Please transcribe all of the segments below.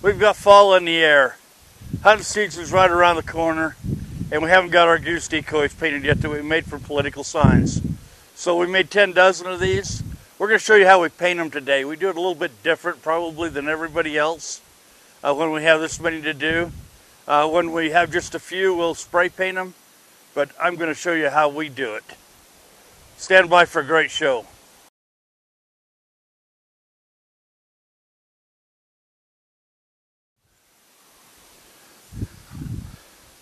We've got fall in the air. Hunting season's right around the corner, and we haven't got our goose decoys painted yet that we made for political signs. So we made 10 dozen of these. We're going to show you how we paint them today. We do it a little bit different probably than everybody else when we have this many to do. When we have just a few, we'll spray paint them, but I'm going to show you how we do it. Stand by for a great show.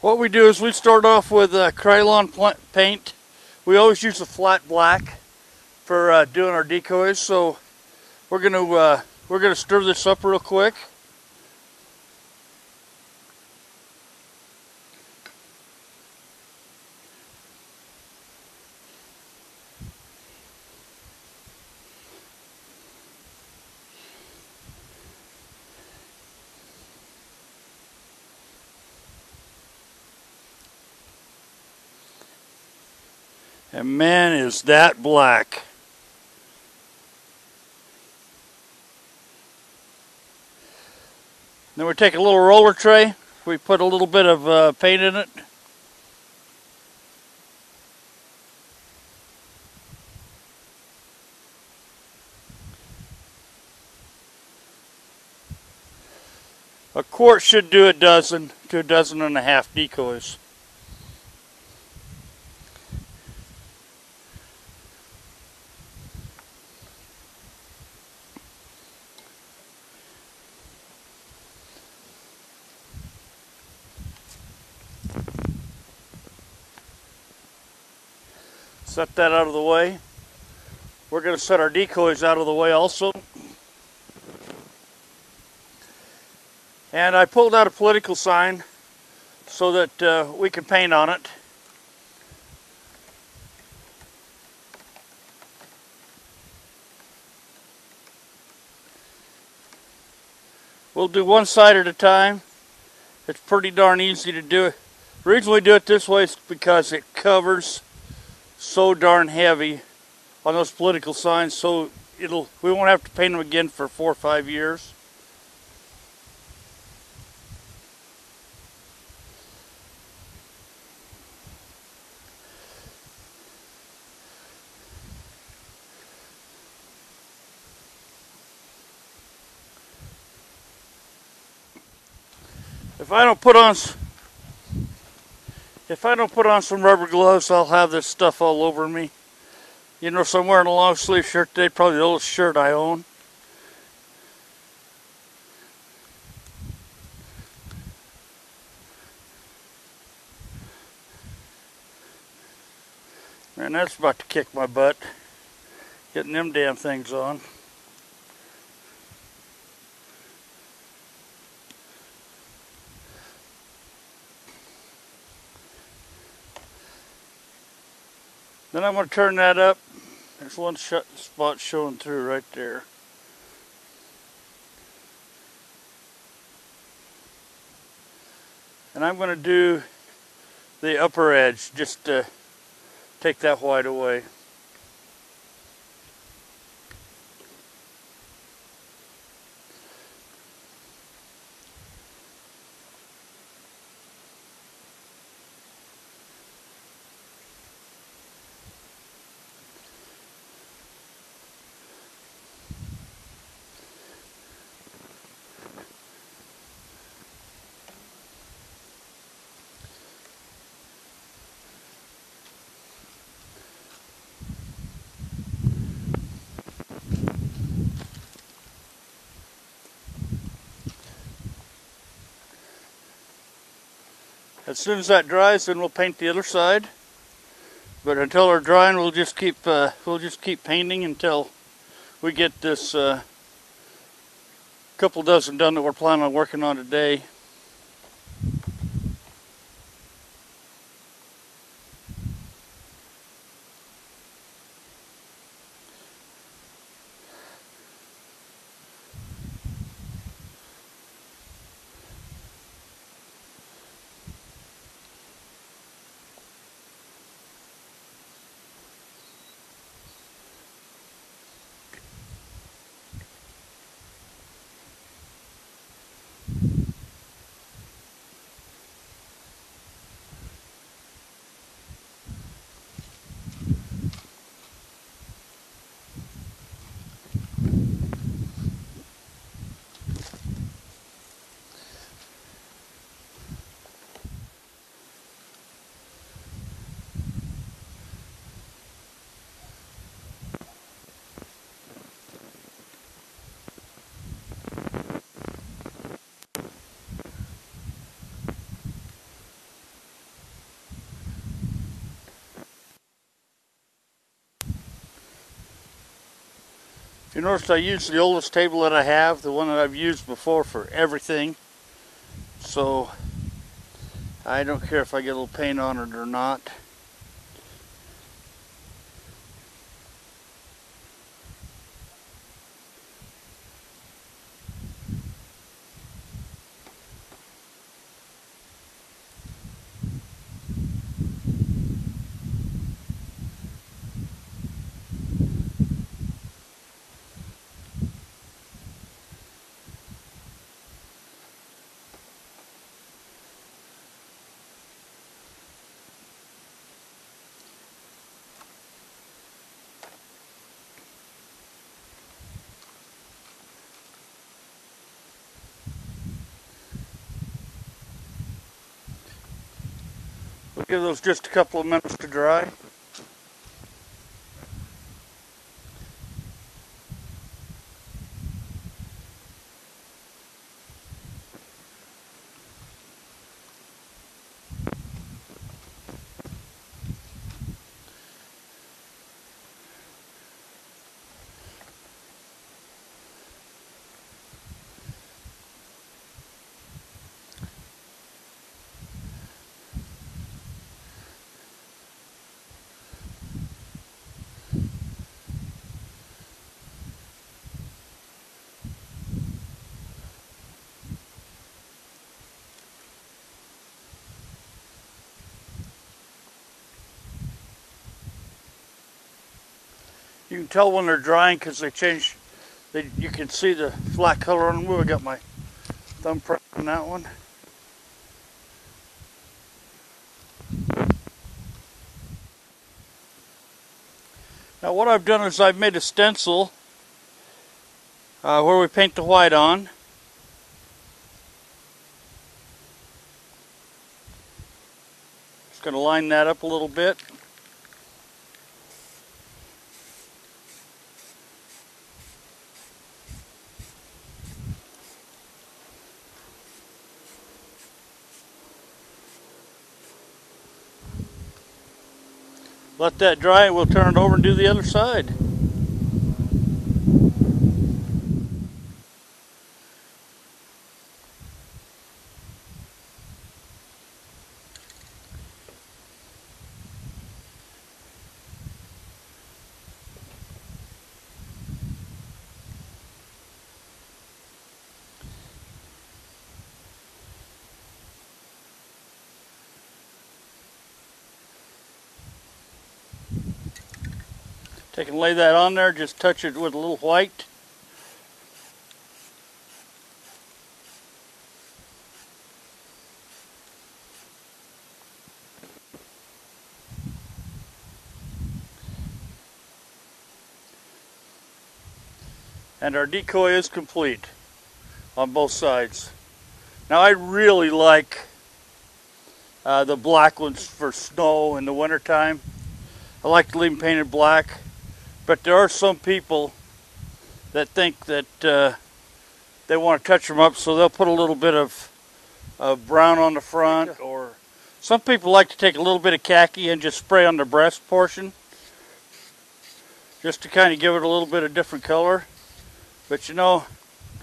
What we do is we start off with Krylon paint. We always use a flat black for doing our decoys. So we're gonna stir this up real quick. And man, is that black. Then we take a little roller tray. We put a little bit of paint in it. A quart should do a dozen to a dozen and a half decoys. Set that out of the way. We're going to set our decoys out of the way also. And I pulled out a political sign so that we can paint on it. We'll do one side at a time. It's pretty darn easy to do it. The reason we do it this way is because it covers so darn heavy on those political signs, so we won't have to paint them again for 4 or 5 years. If I don't put on some rubber gloves, I'll have this stuff all over me. You know, so I'm wearing a long sleeve shirt today, probably the oldest shirt I own. Man, that's about to kick my butt, getting them damn things on. Then I'm going to turn that up. There's one spot showing through right there. And I'm going to do the upper edge just to take that white away. As soon as that dries, then we'll paint the other side. But until they're drying, we'll just keep painting until we get this couple dozen done that we're planning on working on today. You notice I use the oldest table that I have, the one that I've used before for everything. So I don't care if I get a little paint on it or not. We'll give those just a couple of minutes to dry. You can tell when they're drying because they change. You can see the flat color on them. I got my thumbprint on that one. Now what I've done is I've made a stencil where we paint the white on. Just going to line that up a little bit. Let that dry and we'll turn it over and do the other side. Take and lay that on there, just touch it with a little white. And our decoy is complete on both sides. Now I really like the black ones for snow in the wintertime. I like to leave them painted black. But there are some people that think that they want to touch them up, so they'll put a little bit of brown on the front, or some people like to take a little bit of khaki and just spray on the breast portion, just to kind of give it a little bit of different color. But you know,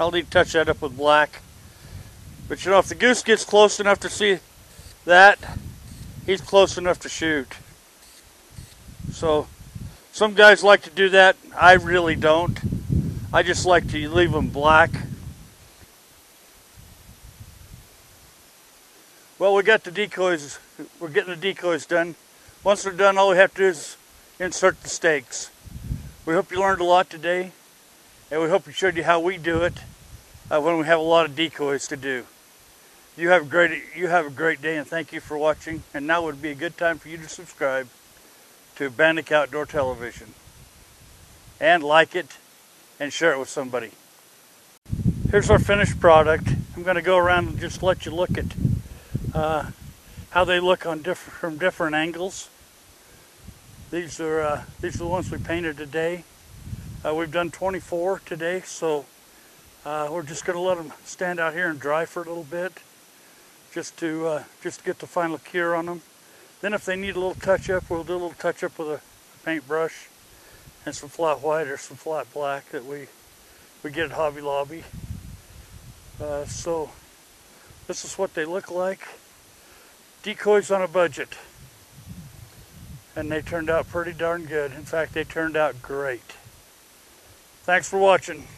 I'll need to touch that up with black. But you know, if the goose gets close enough to see that, he's close enough to shoot. So some guys like to do that. I really don't. I just like to leave them black. Well, we got the decoys. We're getting the decoys done. Once they're done, all we have to do is insert the stakes. We hope you learned a lot today, and we hope we showed you how we do it when we have a lot of decoys to do. You have a great day, and thank you for watching. And now would be a good time for you to subscribe to Bannock Outdoor Television, and like it and share it with somebody. Here's our finished product. I'm going to go around and just let you look at how they look on from different angles. These are the ones we painted today. We've done 24 today, so we're just going to let them stand out here and dry for a little bit, just to get the final cure on them. Then if they need a little touch-up, we'll do a little touch-up with a paintbrush. and some flat white or some flat black that we get at Hobby Lobby. So this is what they look like. Decoys on a budget. And they turned out pretty darn good. In fact, they turned out great. Thanks for watching.